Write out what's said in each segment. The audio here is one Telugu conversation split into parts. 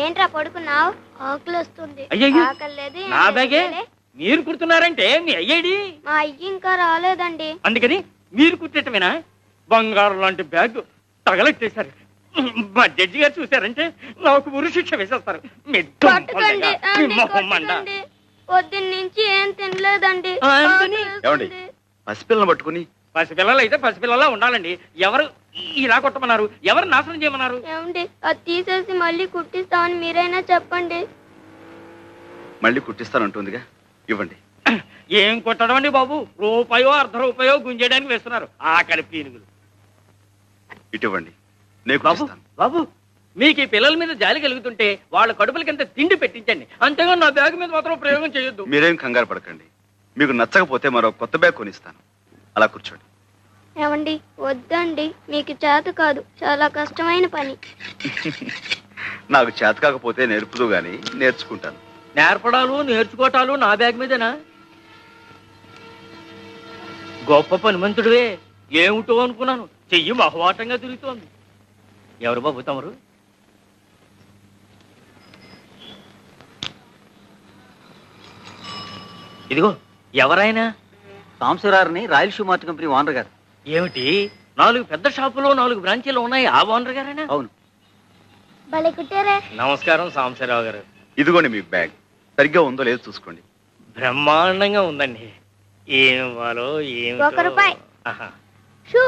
ఏంట్రా పడుకున్నావు? ఆకలి వస్తుంది. నా బ్యాగే మీరు కుడుతున్నారంటే మీ అయ్యేడి? మా అయ్యి ఇంకా రాలేదండి. అందుకని మీరు కుట్టేటమేనా? బంగారం లాంటి బ్యాగ్ తగలెట్టేశారు. మా జడ్జి గారు చూసారంటే నాకు ఉరి శిక్ష వేసేస్తారు. పొద్దున్న నుంచి ఏం తినలేదండి. పసిపిల్లని పట్టుకుని పసిపిల్లలు అయితే పసిపిల్లలా ఉండాలండి. ఎవరు ఇలా కొట్టమన్నారు? ఎవరు నాశనం చేయమన్నారు? ఏమండి అది తీసేసి మళ్ళీ కుట్టిస్తామని మీరైనా చెప్పండి. మళ్ళీ కుట్టిస్తానంటుందిగా, ఇవ్వండి. ఏం కొట్టడం అండి బాబు? రూపాయో అర్ధ రూపాయో గుంజేయడానికి వేస్తున్నారు ఆకలి పీనుగులు. ఇటువంటి బాబు మీకు ఈ పిల్లల మీద జాలి కలుగుతుంటే వాళ్ళ కడుపులకింత తిండి పెట్టించండి, అంతేగా నా బ్యాగ్ మీద మాత్రం ప్రయోగం చేయొద్దు. మీరేం కంగారు పడకండి. మీకు నచ్చకపోతే మరో కొత్త బ్యాగ్ కొనిస్తాను. అలా కూర్చోండి. ఏమండి వద్దండి, మీకు చేత కాదు, చాలా కష్టమైన పని. నాకు చేత కాకపోతే నేర్పుదు గాని నేర్చుకుంటాను. నేర్పడాలు నేర్చుకోవటాలు నా బ్యాగ్ మీదేనా? గొప్ప పనిమంతుడివే. ఏమిటో అనుకున్నాను, చెయ్యి బహువాటంగా తిరుగుతోంది. ఎవరు బాబు తమరు? ఇదిగో ఎవరైనా? సాంబశివరావుని Royal Shoe Mart company owner గారు. ఏమిటి 4 పెద్ద షాపులో 4 బ్రాంచీలు ఉన్నాయి, ఆ ఓనర్ గారేనా? అవును. నమస్కారం సాంబశివరావు గారు. ఇదిగోండి మీ బ్యాగ్. సరిగ్గా ఉందో లేదో చూసుకోండి. బ్రహ్మాండంగా ఉందండి. ఏం ఇవ్వాలో ఏమి? 1 రూపాయి. షూ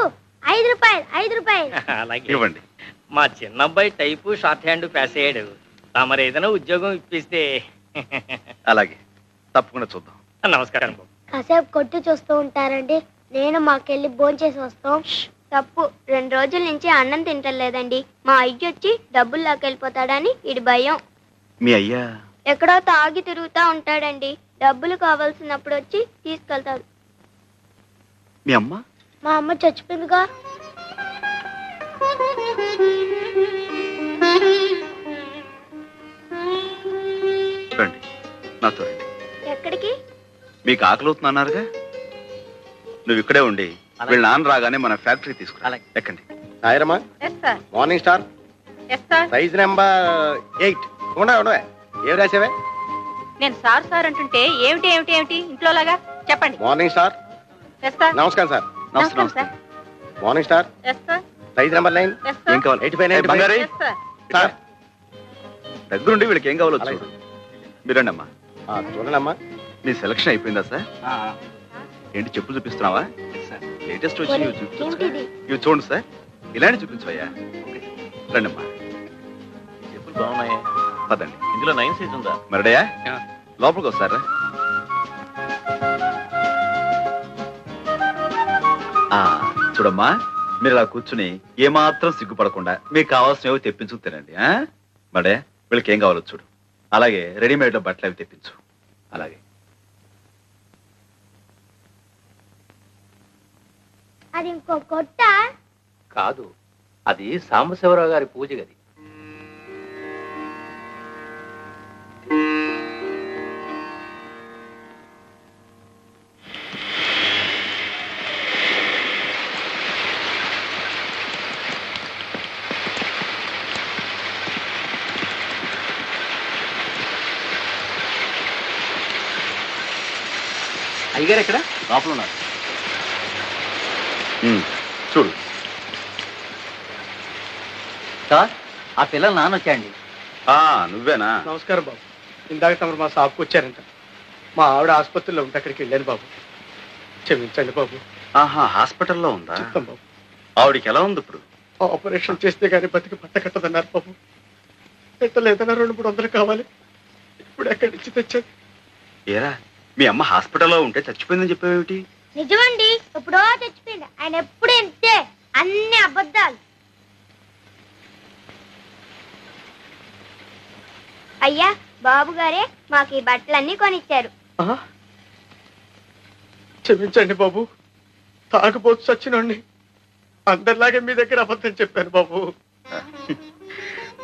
5 రూపాయలు. 5 రూపాయలు. అలాగే ఇవ్వండి. మా చిన్నబ్బాయి టైపు షార్ట్ హ్యాండ్ పాస్ అయ్యాడు. తమరు ఏదైనా ఉద్యోగం ఇప్పిస్తే. అలాగే, తప్పకుండా చూద్దాం. నమస్కారం. కాసేపు కొట్టు చూస్తూ ఉంటారండి, నేను మాకెళ్ళి భోంచేసి వస్తాం. తప్పు, 2 రోజుల నుంచి అన్నం తింటలేదండి. మా అయ్య వచ్చి డబ్బులు లాకెళ్ళిపోతాడని ఇడి భయం. మీ అయ్యా ఎక్కడో తాగి తిరుగుతా ఉంటాడండి. డబ్బులు కావాల్సినప్పుడు వచ్చి తీసుకెళ్తాడు. మీ అమ్మ? మా అమ్మ చచ్చిపోయిందిగా. రండి, నాతో రండి. ఎక్కడికి? మీకు ఆకలివుతుందన్నారుగా, నువ్వు ఇక్కడే ఉండి వీళ్ళ నాన్న రాగానే మన ఫ్యాక్టరీ తీసుకురా. ఎక్కండి. సాయిరమ్మా, మార్నింగ్ స్టార్ సైజ్ నెంబర్ 8. ఉండవే, ఏం రాసావే? నేను సార్ సార్ అంటుంటే ఏమిటి ఏమిటి ఏమిటి ఇంట్లో లాగా చెప్పండి. Morning star. నమస్కారం సార్. నమస్తే. Morning star size number 9. ఏం కావాలి? 85 సార్. దగ్గరుండి వీళ్ళకి ఏం కావాలో చూడు. మీరండి అమ్మా. చూడండి అమ్మా. మీ సెలక్షన్ అయిపోయిందా సార్? ఏంటి చెప్పులు చూపిస్తున్నావా? లేటెస్ట్ వచ్చి ఇవి చూడండి సార్. ఇలాంటి చూపించవయ్యా. రండి అమ్మా. చెప్పులు బాగున్నాయి. పదండి. ఇందులో 9 సైజ్ ఉందా? మరడయా లోపలికి వస్తారా? చూడమ్మా, మీరు ఇలా కూర్చుని ఏమాత్రం సిగ్గుపడకుండా మీకు కావాల్సినవి తెప్పించు తినండి. మడే వీళ్ళకి ఏం కావాలో చూడు. అలాగే రెడీమేడ్ లో బట్టలు అవి తెప్పించు. అలాగే. అది ఇంకో కొట్ట కాదు, అది సాంబశివరావు గారి పూజ గది. అయ్యగారు ఎక్కడ? లోపల ఉన్నారు. చూడు సార్, ఆ పిల్లలు నాన్న వచ్చాయండి. నువ్వేనా? నమస్కారం బాబు. ఇందాక తమరు మా షాప్కి వచ్చారంట. మా ఆవిడ ఆసుపత్రిలో ఉంటే అక్కడికి వెళ్ళాను బాబు. క్షమించండి బాబు. హాస్పిటల్లో ఉందా? చెప్తాం బాబు. ఆవిడికి ఎలా ఉంది ఇప్పుడు? ఆపరేషన్ చేస్తే గానీ బతికి పట్టకట్టదన్నారు బాబు. పెట్టలేదన్నా 200-300 కావాలి. ఇప్పుడు ఎక్కడి నుంచి తెచ్చాను? ఏరా, మీ అమ్మ హాస్పిటల్లో ఉంటే చచ్చిపోయిందని చెప్పేవేమిటి? నిజమండి, ఎప్పుడో చచ్చిపోయింది. ఆయన ఎప్పుడు ఎంతే అన్ని అబద్ధాలు. అయ్యా, బాబు గారే మాకు ఈ బట్టలన్నీ కొనిచ్చారు. క్షమించండి బాబు, తాగుబోతు చచ్చినోడిని. అందరిలాగే మీ దగ్గర అబద్ధం చెప్పాను బాబు.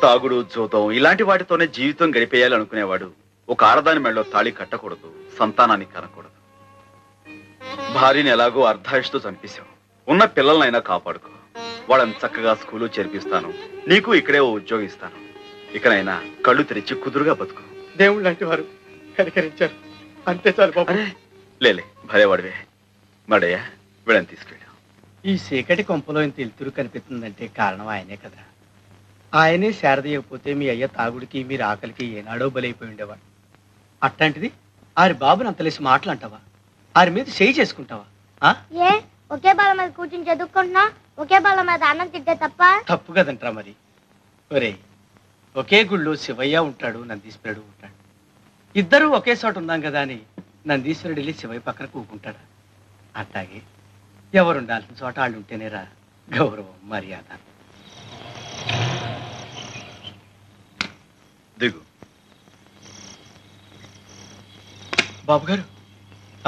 తాగుడు, జూతం ఇలాంటి వాటితోనే జీవితం గడిపేయాలి అనుకునేవాడు ఒక ఆడదాని మెడలో తాళి కట్టకూడదు, సంతానాన్ని కనకూడదు. భార్యని ఎలాగో అర్ధాయుషుతో చంపేశావు. ఉన్న పిల్లలనైనా కాపాడుకో. వాళ్ళని చక్కగా స్కూలు చేర్పిస్తాను. నీకు ఇక్కడే ఓ ఉద్యోగం ఇస్తాను. ఇకనైనా కళ్ళు తెరిచి కుదురుగా బతుకు. దేవుళ్ళు లాంటి వారు కనికరించారు, అంతే చాలు బాబు. లేలే భలేవాడివే. మడయ్య వీళ్ళని తీసుకెళ్ళాం. ఈ చీకటి కొంపలో ఇంత వెలుతురు కనిపిస్తుందంటే కారణం ఆయనే కదా. ఆయనే శారదీయకపోతే మీ అయ్య తాగుడికి మీరు ఆకలికి ఏనాడో బలైపోయి ఉండేవాడు. అట్లాంటిది ఆరి బాబుని అంతలేసి మాటలు అంటావా? ఆరి మీద చేయి చేసుకుంటావా? ఏ ఒకే బాల మీద కూర్చుని చదువుకుంటున్నా, ఒకే బాల మీద అన్నం తింటే తప్ప? తప్పు కదంటరా మరి. ఒరే, ఒకే గుళ్ళో శివయ్య ఉంటాడు, నందీశ్వరుడు ఉంటాడు. ఇద్దరూ ఒకే చోట ఉన్నాం కదా అని నందీశ్వరుడు వెళ్ళి శివయ్య పక్కన కూకుంటాడా? అట్లాగే ఎవరు ఉండాల్సిన చోట వాళ్ళు ఉంటేనేరా గౌరవం, మర్యాద. దిగు. బాబు గారు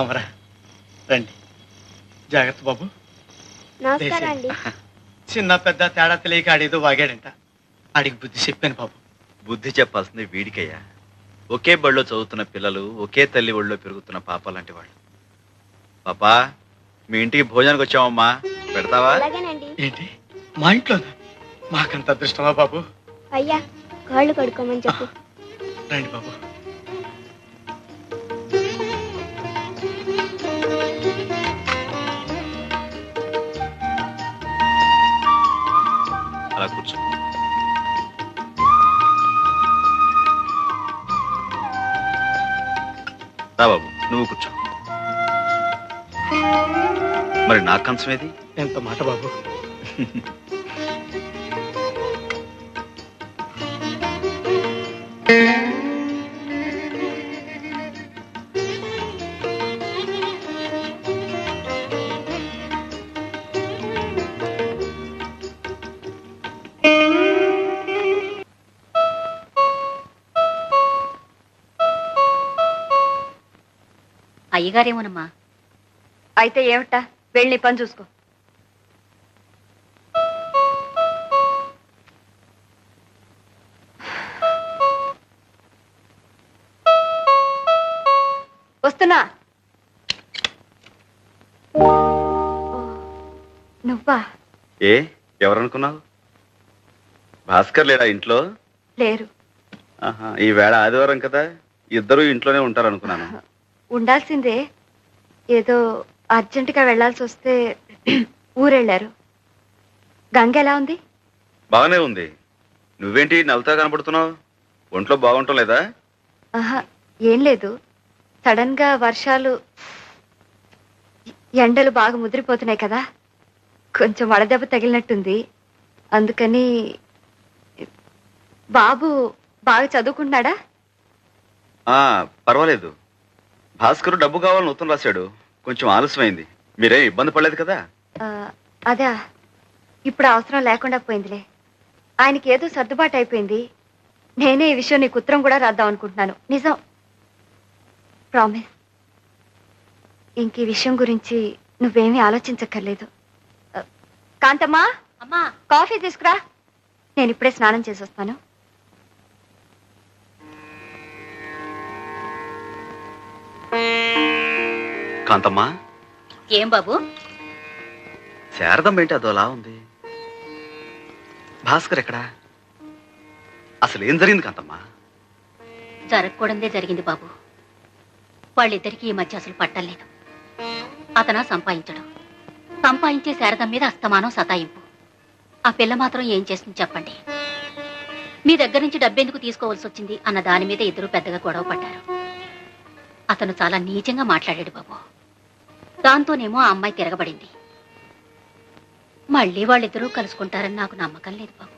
అమరా రండి. జాగ్రత్త బాబు. నమస్కారం అండి. చిన్న పెద్ద తేడా తెలియక ఆడేదో వాగాడంట. ఆడికి బుద్ధి చెప్పాను బాబు. బుద్ధి చెప్పాల్సింది వీడికయ్యా. ఒకే బడిలో చదువుతున్న పిల్లలు, ఒకే తల్లి ఒళ్ళో పెరుగుతున్న పాప లాంటి వాళ్ళు. పాపా, మీ ఇంటికి భోజనానికి వచ్చామమ్మా, పెడతావా? అలాగేనండి. ఏంటి మా ఇంట్లోనా? మాకంత అదృష్టమా బాబు? అయ్యా కాళ్ళు కడుక్కోమని చెప్పు. రండి బాబు. అలా కూర్చో. రా బాబు, నువ్వు కూర్చో. మరి నా కంచం ఏది? ఎంత మాట బాబు. అయ్యగారేమోనమ్మా. అయితే ఏమిటా, వెళ్ళి పని చూసుకో. వస్తున్నా. నువ్వా? ఏ ఎవరనుకున్నావు? భాస్కర్ లేడా ఇంట్లో? లేరు. ఆహా, ఈ వేళ ఆదివారం కదా, ఇద్దరు ఇంట్లోనే ఉంటారు అనుకున్నాను. ఉండాల్సిందే, ఏదో అర్జెంటుగా వెళ్లాల్సి వస్తే ఊరెళ్ళారు. గంగ ఎలా ఉంది? బాగానే ఉంది. నువ్వేంటి నవ్వుతా కనబడుతున్నావు? ఒంట్లో బాగుంటం లేదా? ఆహా, ఏం లేదు. సడన్ గా వర్షాలు, ఎండలు బాగా ముదిరిపోతున్నాయి కదా, కొంచెం వడదెబ్బ తగిలినట్టుంది. అందుకని. బాబు బాగా చదువుకుంటున్నాడా? పర్వాలేదు. భాస్కర్ డబ్బు కావాలని ఉత్తరం రాశాడు, కొంచెం ఆలస్యమైంది. మీరేం ఇబ్బంది పడలేదు కదా? అదా, ఇప్పుడు అవసరం లేకుండా పోయిందిలే. ఆయనకి ఏదో సర్దుబాటు అయిపోయింది. నేనే ఈ విషయం నీకు ఉత్తరం కూడా రాద్దాం అనుకుంటున్నాను. నిజం, ప్రామిస్. ఇంక ఈ విషయం గురించి నువ్వేమీ ఆలోచించక్కర్లేదు. కాంతమ్మా, అమ్మా, కాఫీ తీసుకురా. నేను ఇప్పుడే స్నానం చేసి వస్తాను. కాంతమ్మా. ఏం బాబు? శారదమ్మ ఏంటి అదోలా ఉంది? భాస్కర్ ఎక్కడా? అసలు ఏం జరిగింది కాంతమ్మా? జరగకూడదే జరిగింది బాబు. వాళ్ళిద్దరికీ ఈ మధ్య అసలు పట్టలేదు. అతను సంపాదించడం, సంపాదించే శారదం మీద అస్తమానం సతాయింపు. ఆ పిల్ల మాత్రం ఏం చేస్తుంది చెప్పండి? మీ దగ్గర నుంచి డబ్బెందుకు తీసుకోవాల్సి వచ్చింది అన్న దాని మీద ఇద్దరు పెద్దగా గొడవ పడ్డారు. అతను చాలా నీచంగా మాట్లాడాడు బాబు. దాంతోనేమో ఆ అమ్మాయి తిరగబడింది. మళ్ళీ వాళ్ళిద్దరూ కలుసుకుంటారని నాకు నమ్మకం లేదు బాబు.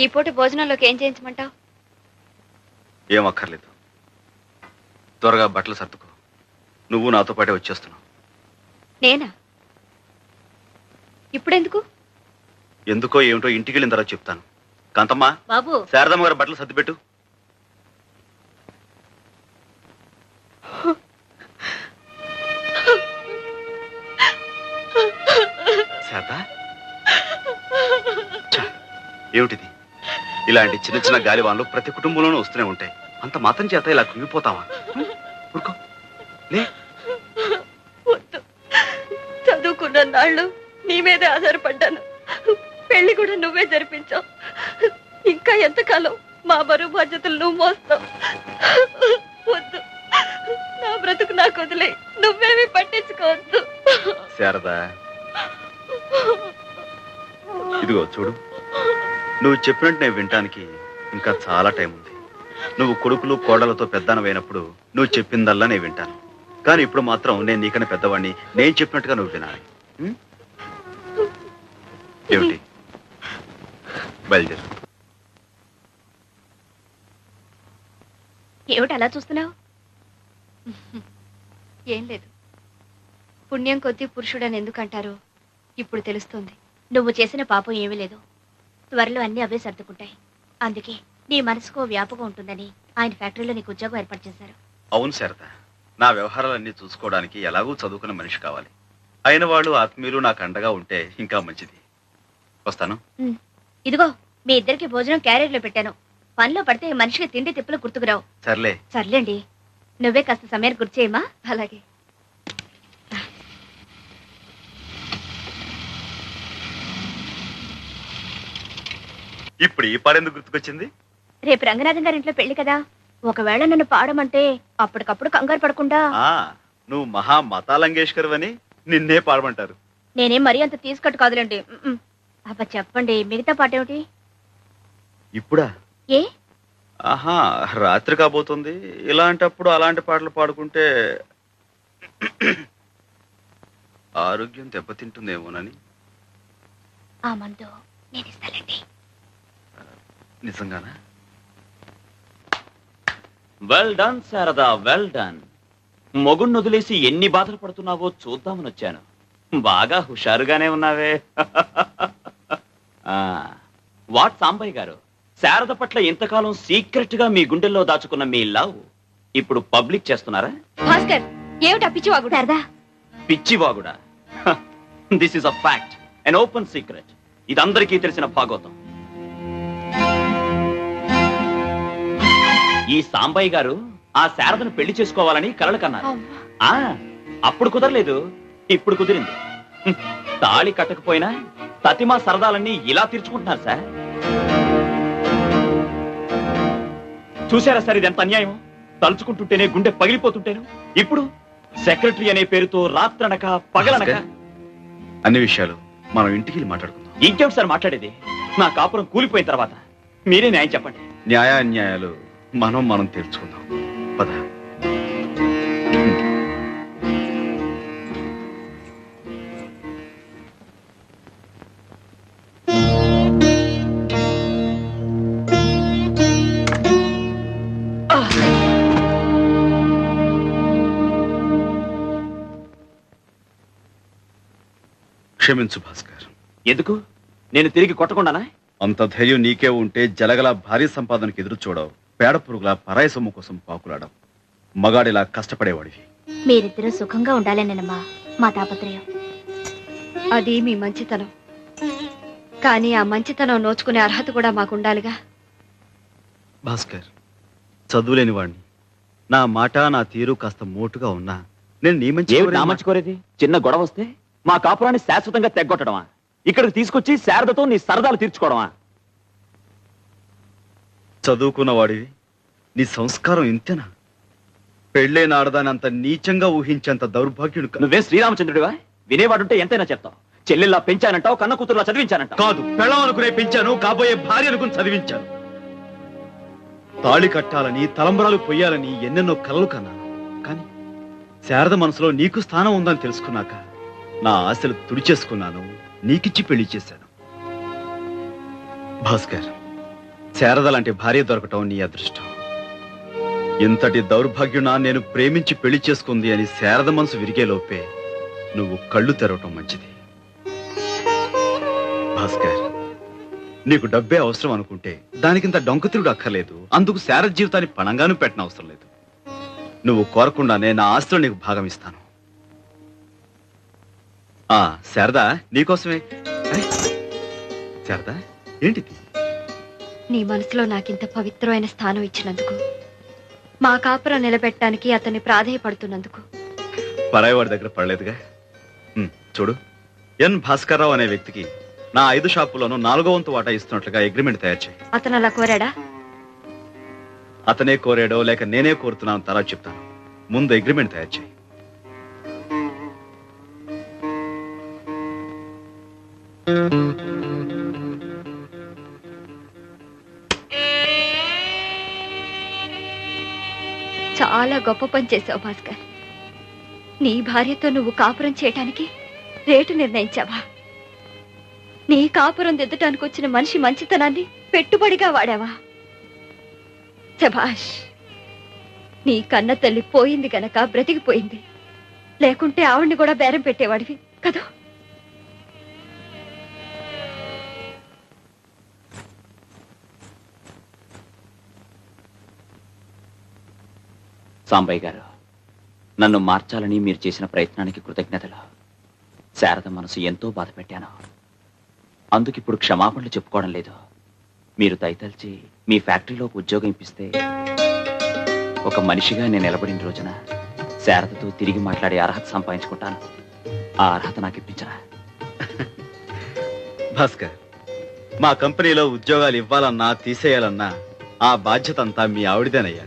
ఈ పూట భోజనంలోకి ఏం చేయించమంటావు? ఏం అక్కర్లేదు. త్వరగా బట్టలు సర్దుకో. నువ్వు నాతో పాటే వచ్చేస్తున్నావు. నేనా? ఇప్పుడెందుకు? ఎందుకో ఏమిటో ఇంటికి వెళ్ళిన తర్వాత చెప్తాను. కాంతమ్మా, బాబు, శారదమ్మ గారు బట్టలు సర్దిపెట్టు. శారదా, ఏమిటిది? ఇలాంటి చిన్న చిన్న గాలివాన్లు ప్రతి కుటుంబంలోనూ వస్తూనే ఉంటాయి. అంత మాత్రం చేత ఇలా కుంగిపోతావా? ఊరుకో, లే. చదువుకున్న నాళ్ళు నీ మీదే ఆధారపడ్డాను. పెళ్లి కూడా నువ్వే జరిపించావు. ఇంకా ఎంతకాలం మా బరువు బాధ్యతలు నువ్వు మోస్తావు? వద్దు, నా బ్రతుకు నాకు వదిలే, నువ్వేమీ పట్టించుకోవద్దు. శారదా, ఇదిగో చూడు, నువ్వు చెప్పినట్టు నేను వినటానికి ఇంకా చాలా టైం ఉంది. నువ్వు కొడుకులు కోడలతో పెద్దనవైనప్పుడు నువ్వు చెప్పిందల్లా నేను వింటాను. కానీ ఇప్పుడు మాత్రం నేను నీకన్నా పెద్దవాడిని, నేను చెప్పినట్టుగా నువ్వు వినాలి. ఏమిటి? బయలుదేరు. ఏమిటి అలా చూస్తున్నావు? ఏం లేదు. పుణ్యం కొద్దీ పురుషుడని ఎందుకంటారో ఇప్పుడు తెలుస్తుంది. నువ్వు చేసిన పాపం ఏమీ లేదు. త్వరలో అన్ని అవే సర్దుకుంటాయి. అందుకే నీ మనసుకో వ్యాపకం ఉంటుందని ఆయన ఫ్యాక్టరీలో నీకు ఉద్యోగం ఏర్పాటు చేశారు. అవును శారద, నా వ్యవహారాలన్నీ చూసుకోవడానికి ఎలాగూ చదువుకున్న మనిషి కావాలి. అయిన వాళ్ళు ఆత్మీయులు నాకు అండగా ఉంటే ఇంకా మంచిది. వస్తాను. ఇదిగో మీ ఇద్దరికి భోజనం క్యారియర్లో పెట్టాను. పనిలో పడితే మనిషికి తిండి తిప్పులు గుర్తుకురావు. సర్లేండి, నువ్వే కాస్త సమయాన్ని గుర్తు చేయమా? అలాగే. ఇప్పుడు ఈ పాడెందుకు గుర్తుకొచ్చింది? రేపు రంగనాథం గారి ఇంట్లో పెళ్లి కదా, ఒకవేళ నన్ను పాడమంటే అప్పటికప్పుడు కంగారు పడకుండా. నువ్వు మహా మతాలంగేష్కర్ అని నిన్నే పాడమంటారు. నేనేం మరీ అంత తీసుకట్టు కాదులేండి. అబ్బ చెప్పండి, మిగతా పాట ఏమిటి? ఇప్పుడా? ఏ? ఆహా, రాత్రి కాబోతుంది. ఇలాంటప్పుడు అలాంటి పాటలు పాడుకుంటే ఆరోగ్యం దెబ్బతింటుందేమోనని. ఆ మందు నేను ఇస్తానండి. నిజంగానా? Well done Sharada, well done. మొగుణ్ణి వదిలేసి ఎన్ని బాధలు పడుతున్నావో చూద్దామని వచ్చాను. బాగా హుషారుగానే ఉన్నావే. వాట్ సాంబయ్య గారు, శారద పట్ల ఇంతకాలం సీక్రెట్ గా మీ గుండెల్లో దాచుకున్న మీ లవ్ ఇప్పుడు పబ్లిక్ చేస్తున్నారా? భాస్కర్, ఏమిటా పిచ్చివాగుడు? శారదా, పిచ్చివాగుడా? This is a fact, an open secret. ఇది అందరికీ తెలిసిన భాగవతం. ఈ సాంబయ్య గారు ఆ శారదను పెళ్లి చేసుకోవాలని కలలు కన్నారు. అప్పుడు కుదరలేదు, ఇప్పుడు కుదిరింది. తాళి కట్టకపోయినా తతిమా సరదాలన్నీ ఇలా తీర్చుకుంటున్నారు సార్. చూసారా సార్, ఇది ఎంత అన్యాయం. తలుచుకుంటుంటేనే గుండె పగిలిపోతుంటేను ఇప్పుడు సెక్రటరీ అనే పేరుతో రాత్రనక పగలనక. అన్ని విషయాలు మనం ఇంటికి మాట్లాడుకుందాం. ఇంకేమిటి సార్ మాట్లాడేది? నా కాపురం కూలిపోయిన తర్వాత మీరే న్యాయం చెప్పండి. న్యాయాన్యాయాలు మనం తెలుసుకుందాం. పద. క్షమించు భాస్కర్. ఎందుకు? నేను తిరిగి కొట్టకుండానా? అంత ధైర్యం నీకే ఉంటే జలగల భారీ సంపాదనకు ఎదురు చూడవు, పేడ పురుగుల పరాయి సొమ్ము కోసం పాకులాడవు, మగాడిలా కష్టపడేవాడివి. మీరిద్దరూ సుఖంగా ఉండాలేనమ్మా మా తాపత్రయం. అది మీ మంచితనం, కానీ ఆ మంచితనం నోచుకునే అర్హత కూడా మాకుండాలిగా. భాస్కర్, చదువులేని వాడిని, నా మాట నా తీరు కాస్త మోటుగా ఉన్నా నేను నీ మంచి కోరేది. చిన్న గొడవ వస్తే మా కాపురాన్ని శాశ్వతంగా తెగ్గొట్టడమా? ఇక్కడికి తీసుకొచ్చి శారదతో నీ సరదాలు తీర్చుకోవడమా? చదువుకున్న వాడివి, నీ సంస్కారం ఇంతేనా? పెళ్ళైన ఆడదాని అంత నీచంగా ఊహించేంత దౌర్భాగ్యుడు. నువ్వే శ్రీరామచంద్రుడివా? వినేవాడుంటే ఎంతైనా చెప్తావు. చెల్లెల్లా పెంచానంటావు, కన్న కూతురులా చదివించానంటావు. కాదు, పెళ్ళం అనుకునే పెంచాను, కాబోయే భార్య అనుకుని చదివించాను. తాళి కట్టాలని, తలంబరాలు పొయ్యాలని ఎన్నెన్నో కలలు కన్నాను. కానీ శారద మనసులో నీకు స్థానం ఉందని తెలుసుకున్నాక నా ఆశలు తుడిచేసుకున్నాను, నీకిచ్చి పెళ్లి చేశాను. భాస్కర్, శారద లాంటి భార్య దొరకటం నీ అదృష్టం. ఇంతటి దౌర్భాగ్యునా నేను ప్రేమించి పెళ్లి చేసుకుంది అని శారద మనసు విరిగే లోపే నువ్వు కళ్ళు తెరవటం మంచిది. భాస్కర్, నీకు డబ్బే అవసరం అనుకుంటే దానికింత డొంకతిరుడు అక్కర్లేదు. అందుకు శారద జీవితాన్ని పణంగాను పెట్టిన అవసరం లేదు. నువ్వు కోరకుండానే నా ఆస్తిలో నీకు భాగం ఇస్తాను. శారదా, నీకోసమే. శారదా, ఏంటిది? నీ మనసులో నాకింత పవిత్రమైన స్థానం ఇచ్చినందుకు, మా కాపురం నిలబెట్టడానికి అతన్ని ప్రాధేయపడుతున్నందుకు. పరాయి వాడి దగ్గర పడలేదుగా. చూడు, ఎన్ భాస్కర్రావు అనే వ్యక్తికి నా 5 షాపుల్లోనూ 4వ వంతు వాటా ఇస్తున్నట్లుగా అగ్రిమెంట్ తయారు చేయి. అతను అలా కోరాడా? అతనే కోరాడో లేక నేనే కోరుతున్నాను తర్వాత చెప్తాను. ముందు అగ్రిమెంట్ తయారు చేయి. చాలా గొప్ప పని చేశావు భాస్కర్. నీ భార్యతో నువ్వు కాపురం చేయటానికి రేటు నిర్ణయించావా? నీ కాపురం దిద్దటానికి వచ్చిన మనిషి మంచితనాన్ని పెట్టుబడిగా వాడావా? శభాష్. నీ కన్న తల్లి పోయింది గనక బ్రతికిపోయింది, లేకుంటే ఆవిడ్ని కూడా బేరం పెట్టేవాడివి కదా. సాంబయ్య గారు, నన్ను మార్చాలని మీరు చేసిన ప్రయత్నానికి కృతజ్ఞతలు. శారద మనసు ఎంతో బాధ పెట్టాను. అందుకిప్పుడు క్షమాపణలు చెప్పుకోవడం లేదు. మీరు దయతలిచి మీ ఫ్యాక్టరీలోకి ఉద్యోగం ఇప్పిస్తే ఒక మనిషిగా నేను నిలబడిన రోజున శారదతో తిరిగి మాట్లాడే అర్హత సంపాదించుకుంటాను. ఆ అర్హత నాకు ఇప్పించరా? భాస్కర్, మా కంపెనీలో ఉద్యోగాలు ఇవ్వాలన్నా తీసేయాలన్నా ఆ బాధ్యత అంతా మీ ఆవిడదేనయ్యా.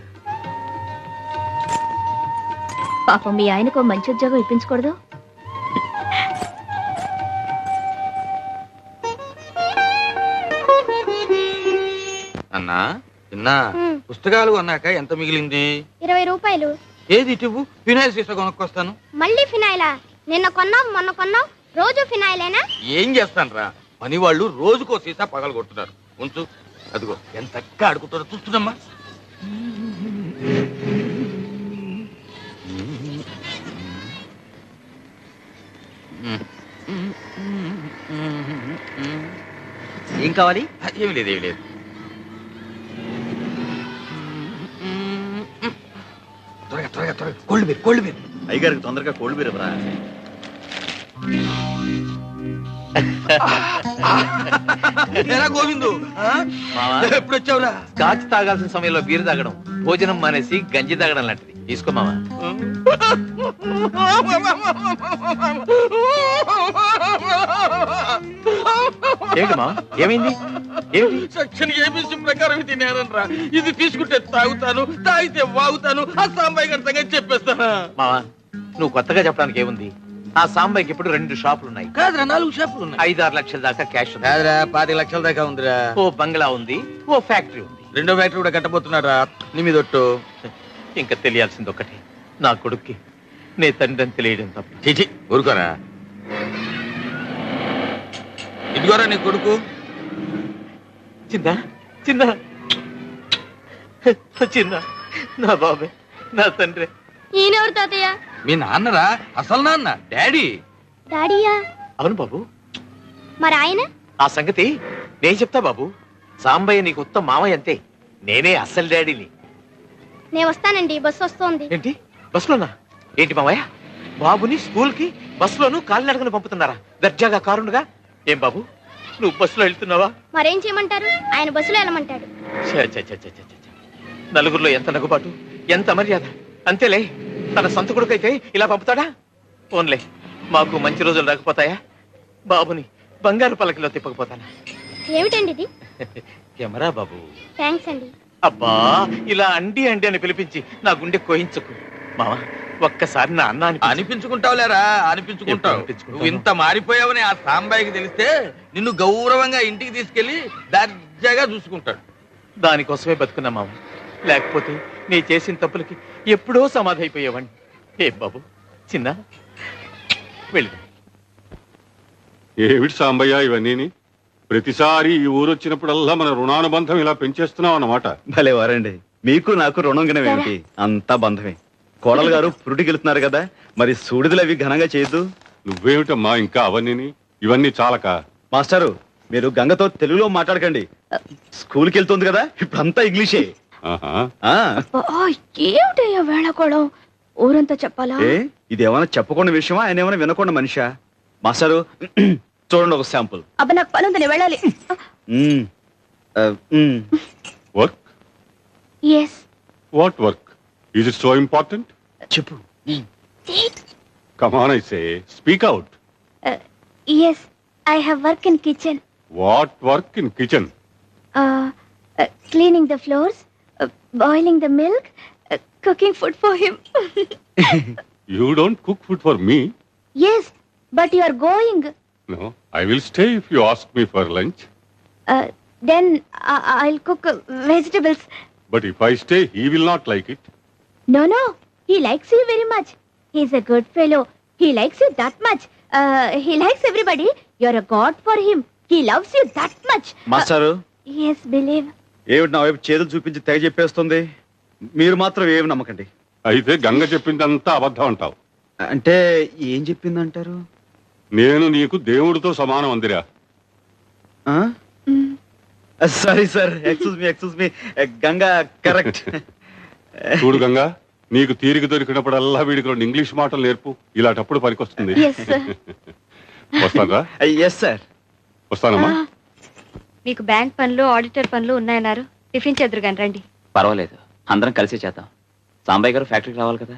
పాపం మీ ఆయనకు మంచి ఉద్యోగం ఇప్పించకూడదు? అన్నా చిన్న పుస్తకాలు కొన్నాక ఎంత మిగిలింది? 20 రూపాయలు. ఏది ఇటువు, ఫినాయిల్ సీసా కొనుక్కొస్తాను. మళ్ళీ ఫినాయిలా? నిన్న కొన్నావు మొన్న కొన్నావు, రోజు ఫినాయిలేనా? ఏం చేస్తాను రా, పని వాళ్ళు రోజుకో సీసా పగలు కొడుతున్నారు. ఉంచు, అదిగో ఎంత చక్కగా ఆడుకుంటారో చూస్తున్నామ్మా. ఏం కావాలి? ఏమి లేదు, ఏమి లేదు. త్వరగా త్వరగా త్వరగా కోల్డ్ బీర్, కోల్డ్ బీర్. అయ్యగారికి తొందరగా కోల్డ్ బీర్ రా. గోవిందు ఎప్పుడు వచ్చావురా? స్కాచ్ తాగాల్సిన సమయంలో బీరు తాగడం, భోజనం మానేసి గంజి తాగడం లాంటిది. తీసుకో మావా. ఏమిటమ్మా, ఏమైంది? సెక్షన్ ఏబిసి ప్రకారం తినేనరా. ఇది తీసుకుంటే తాగుతాను, తాగితే వాగుతాను. ఆ సాంబాయి గారి సంగతి చెప్పేస్తానా? మావా, నువ్వు కొత్తగా చెప్పడానికి ఏముంది? ఆ సాంబాయికి ఇప్పుడు 2 షాపులు ఉన్నాయి. కాదురా, 4 షాపులు ఉన్నాయి. 5-6 లక్షల దాకా క్యాష్ ఉంది. కాదురా, 25 లక్షల దాకా ఉందిరా. ఓ బంగ్లా ఉంది, ఓ ఫ్యాక్టరీ ఉంది. 2వ ఫ్యాక్టరీ కూడా కట్టబోతున్నారా? నీ మీద ఒట్టు. ఇంకా తెలియాల్సింది ఒకటి, నా కొడుక్కి నే తండ్రి అని తెలియడం తప్ప. చీచి, ఊరుకోరా. ఇదిగోరా నీ కొడుకు. చిన్న చిన్న చిన్న, నా బాబే, నా తండ్రి. ఈయనెవరు తాతయ్య? మీ నాన్నరా, అసలు నాన్న, డాడీ. డాడీయా? అవును బాబు. మరి ఆయన? ఆ సంగతి నేను చెప్తా బాబు. సాంబయ్య నీకు ఉత్తమ మామయ్య అంతే, నేనే అసలు డాడీని. నేను వస్తానండి, బస్సు వస్తోంది. ఏంటి, బస్సులోనా? ఏంటి మామయ్య, బాబుని స్కూల్ కి బస్సులోను కాలినడకను పంపుతున్నారా? దర్జాగా కారుండగా. ఏం బాబు, నువ్వు బస్సులో వెళ్తున్నావా? మరేం చేయమంటారు, ఆయన బస్సులో వెళ్ళమంటాడు. నలుగురిలో ఎంత నగుబాటు, ఎంత మర్యాద. అంతేలే, తన సొంత కొడుకైతే ఇలా పంపుతాడా? పోన్లే, మాకు మంచి రోజులు రాకపోతాయా? బాబుని బంగారు పలకలో తిప్పకపోతానా? ఏమిటండి ఇది? కెమెరా బాబు. థ్యాంక్స్ అండి. అబ్బా, ఇలా అండి అండి అని పిలిపించి నా గుండె కోయించకు మావా. ఒక్కసారి నా అన్న అనిపించుకుంటావులేరా, అనిపించుకుంటావు. నువ్వు ఇంత మారిపోయావని ఆ సాంబాయికి తెలిస్తే నిన్ను గౌరవంగా ఇంటికి తీసుకెళ్లి దర్జాగా చూసుకుంటాడు. దానికోసమే బతుకున్నా మావ, లేకపోతే నీ చేసిన తప్పులకి ఎప్పుడో సమాధి అయిపోయేవాడిని. ఏ బాబు, చిన్న వెళ్ళి. ఏమిటి సాంబయ్య ఇవన్నీ? ప్రతిసారి ఈ ఊరు వచ్చినప్పుడల్లా మన రుణానుబంధం ఇలా పెంచేస్తున్నావు అన్నమాట. భలే వారండి, మీకు నాకు రుణం గినవేమిటి, అంతా బంధమే. కోడలు గారు పురుటికి వెళ్తున్నారు కదా, మరి సూడిదలు అవి ఘనంగా చేయొద్దు. నువ్వేమిటమ్మా ఇంకా అవన్నీ? ఇవన్నీ చాలక. మాస్టారు, మీరు గంగతో తెలుగులో మాట్లాడకండి. స్కూల్కి వెళ్తుంది కదా, ఇప్పుడు అంతా ఇంగ్లీషే. ఏమిటయ్యా వేళకోవడం, ఊరంతా చెప్పాలా? ఇది ఏమైనా చెప్పకుండా విషయమా, ఆయన ఏమైనా వినకుండా మనిషా? మాస్టారు చూడండి ఒక శాంపుల్. అబ్బా, నాకు పని ఉంది, నేను వెళ్ళాలి. Work? yes. What work? Is it so important? చెప్పు. Come on, I say. Speak out. Yes, I have work in kitchen. What work in kitchen? Cleaning the floors, boiling the milk, cooking food for him. You don't cook food for me. Yes, but you are going. No, I will stay if you ask me for lunch. Then I'll cook vegetables. But if I stay, he will not like it. No, he likes you very much. He's a good fellow. He likes you that much. He likes everybody. You're a god for him. He loves you that much. మాస్టారు Yes, believe. ఏమిటి నా వైపు చేతులు చూపించి తెగ చెప్పేస్తుంది? మీరు మాత్రం ఏమి నమ్మకండి. అయితే గంగ చెప్పిందంతా అబద్ధం అంటావు. అంటే ఏం చెప్పిందంటారు? నేను నీకు దేవుడితో సమానం అందిరా. Sorry sir, excuse me Ganga correct. చూడు గంగా, నీకు తీరిక దొరికినప్పుడల్లా వీడికి 2 ఇంగ్లీష్ మాటలు నేర్పు. ఇలాంటప్పుడు పనికొస్తుంది. వస్తానరా? Yes sir. వస్తానమ్మా. మీకు బ్యాంక్ పనులు ఆడిటర్ పనులు ఉన్నాయన్నారు. టిఫిన్ చేద్దరు కానీ రండి. పర్వాలేదు, అందరం కలిసి చేద్దాం. సాంబయ్య గారు ఫ్యాక్టరీకి రావాలి కదా.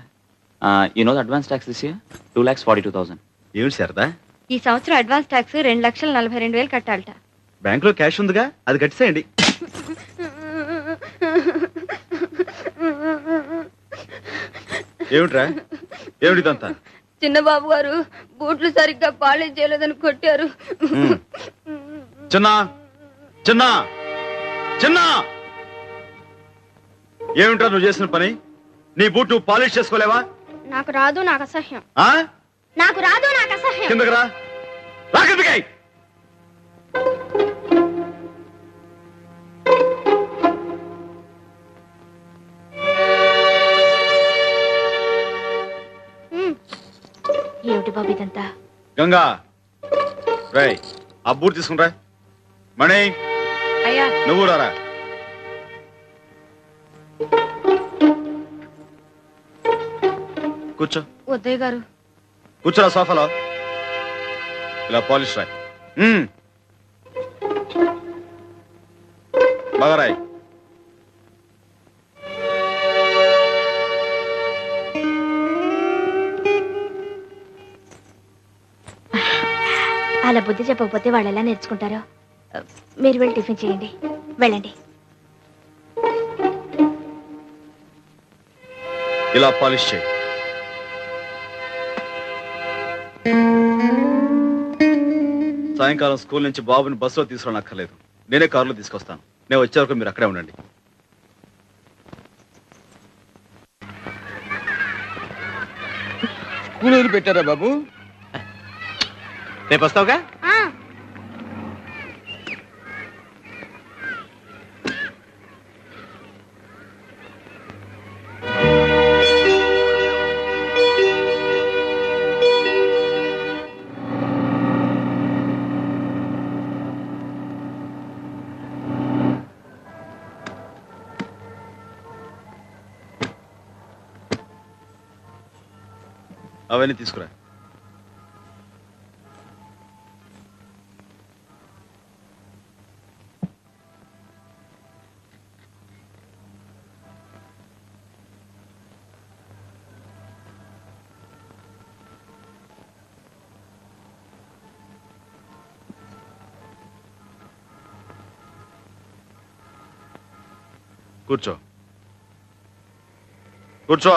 You know advance tax this year 2,42,000. ఏమిటి శారదా? ఈ సంవత్సరం అడ్వాన్స్ ట్యాక్స్ 2,42,000 కట్టాలట. బ్యాంక్ లో క్యాష్ ఉందిగా, అది కట్టేసేయండి. ఏమిట్రా, ఏమిటిదంతా? చిన్నబాబు గారు బూట్లు సరిగ్గా పాలిష్ చేయలేదని కొట్టారు. చిన్న చిన్న చిన్న ఏమిట్రా నువ్వు చేసిన పని? నీ బూట్ నువ్వు పాలిష్ చేసుకోలేవా? నాకు రాదు, నాకు అసహ్యం. నాకు రాదు, నాకు అసహ్యం. కిందకి రా, రా కిందకి. ఏమిటి బాబు ఇదంతా? గంగా రై, ఆ బూట్ తీసుకుని రా. మణి అయ్యా, నువ్వు రారా. కూర్చో. వద్దయ్య గారు. కూర్చోరా సోఫాలో. ఇలా పాలిష్ రాయ్. బాగా రాయ్. అలా బుద్ధి చెప్పకపోతే వాళ్ళు ఎలా నేర్చుకుంటారో. మీరు వెళ్ళి టిఫిన్ చేయండి, వెళ్ళండి. ఇలా పాలిష్ చేయి. సాయంకాలం స్కూల్ నుంచి బాబుని బస్సులో తీసుకురానక్కర్లేదు, నేనే కారులో తీసుకొస్తాను. నేను వచ్చే వరకు మీరు అక్కడే ఉండండి. స్కూల్ వదిలి పెట్టారా బాబు? రేపు వస్తావుగా? అవన్నీ తీసుకురా. కూర్చో కూర్చో.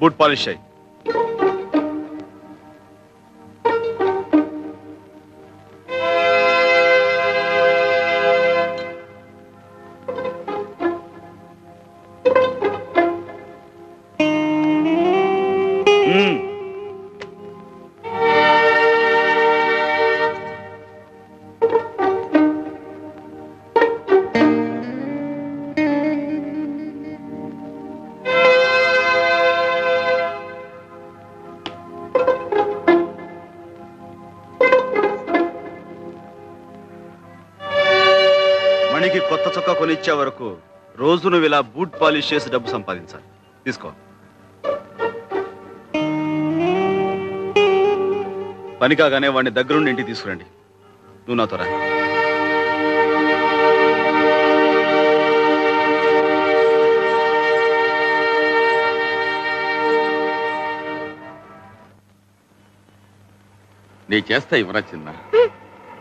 బూట్ పాలిష్ అయ్యి. మణికి కొత్త చొక్కా కొనిచ్చే వరకు రోజు నువ్వు ఇలా బూట్ పాలిష్ చేసి డబ్బు సంపాదించాలి. తీసుకో. పని కాగానే వాడిని దగ్గరుండి ఇంటికి తీసుకురండి. నువ్వు నాతో రా. నేను చేస్తా ఇవరా చిన్న.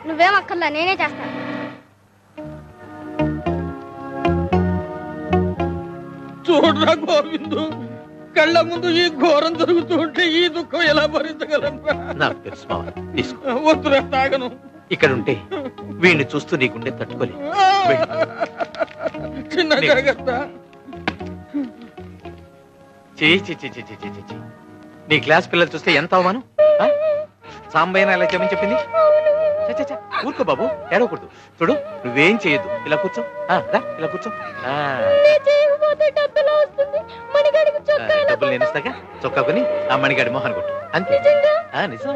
నువ్వేం అక్కర్లా, నేనే చేస్తా. చూడరా గోవిందు, కళ్ళ ముందు ఈ ఘోరం జరుగుతూ ఉంటే ఈ దుఃఖం ఎలా భరించగలరా? నాకు తెలుసు మావా, తీసుకో. వద్దురా, తాగను. ఇక్కడ ఉంటే వీడిని చూస్తూ నీకుండే తట్టుకోలే. చిన్న జాగ్రత్త. నీ క్లాస్ పిల్లలు చూస్తే ఎంత అవమానం. సాంబయ్యన ఎలా చెప్పని చెప్పింది. ఊరుకో బాబు, ఏడవకూడదు. చూడు, నువ్వేం చేయొద్దు. ఇలా కూర్చో, రా, ఇలా కూర్చో. డబ్బులు నేను ఇస్తాగా, చొక్కా కొని ఆ మణిగాడి మొహాన్ని కొట్టు, అంతే. నిజం.